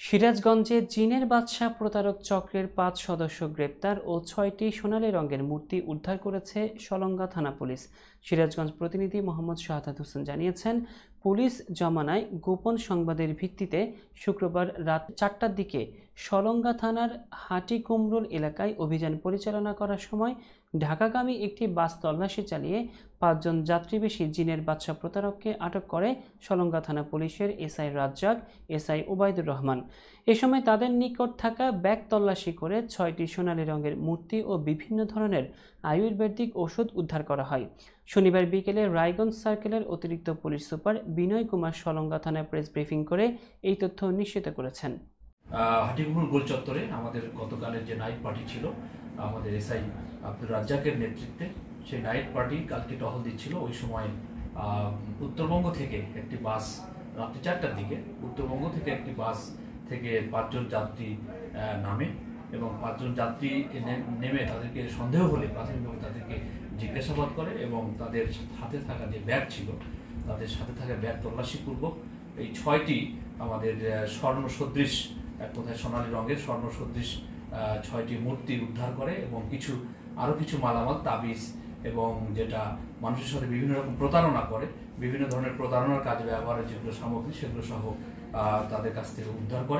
সিরাজগঞ্জে জিনের বাদশা প্রতারক চক্রের ৫ সদস্য গ্রেপ্তার ও ৬টি সোনালী রঙের মূর্তি উদ্ধার করেছে সলঙ্গা থানা পুলিশ। সিরাজগঞ্জ প্রতিনিধি মোহাম্মদ শাহাদাত হোসেন জানিয়েছেন, পুলিশ জমানায় গোপন সংবাদের ভিত্তিতে শুক্রবার রাত ৪টার দিকে সলঙ্গা থানার হাটিকুমরুল এলাকায় অভিযান পরিচালনা করার সময় ঢাকাগামী একটি বাস তল্লাশি চালিয়ে ৫ জন যাত্রীবেশী জিনের বাদশা প্রতারককে আটক করে সলঙ্গা থানা পুলিশের এসআই রাজ্জাক, এসআই ওবায়দুর রহমান। এ সময় তাদের নিকট থাকা ব্যাগ তল্লাশি করে ৬টি সোনালী রঙের মূর্তি ও বিভিন্ন ধরনের আয়ুর্বেদিক ওষুধ উদ্ধার করা হয়। শনিবার বিকেলে রায়গঞ্জ সার্কেলের অতিরিক্ত পুলিশ সুপার বিনয় কুমার সলঙ্গা থানায় প্রেস ব্রিফিং করে এই তথ্য নিশ্চিত করেছেন। হাটিকুমরুল গোল চত্বরে আমাদের গতকালের যে নাইট পার্টি ছিল, আমাদের এসআই আব্দুর রাজ্জাকের নেতৃত্বে সেই নাইট পার্টি কালকে টহল দিচ্ছিল। ওই সময় উত্তরবঙ্গ থেকে একটি বাস রাত্রি ৪টার দিকে উত্তরবঙ্গ থেকে একটি বাস থেকে ৫ জন যাত্রী নামে এবং ৫ জন যাত্রী নেমে তাদেরকে সন্দেহ হলে প্রাথমিকভাবে তাদেরকে জিজ্ঞাসাবাদ করে এবং তাদের হাতে থাকা যে ব্যাগ ছিল তাদের সাথে থাকা ব্যাগ তল্লাশিপূর্বক এই ৬টি আমাদের স্বর্ণ সদৃশ, এক কথায় সোনালী রঙের স্বর্ণ সদৃশ ৬টি মূর্তি উদ্ধার করে এবং আরও কিছু মালামাল, তাবিজ এবং যেটা মানুষের সাথে বিভিন্ন রকম প্রতারণা করে, বিভিন্ন ধরনের প্রতারণার কাজে ব্যবহারের যেগুলো সামগ্রী সেগুলো সহ তাদের কাছ থেকে উদ্ধার করে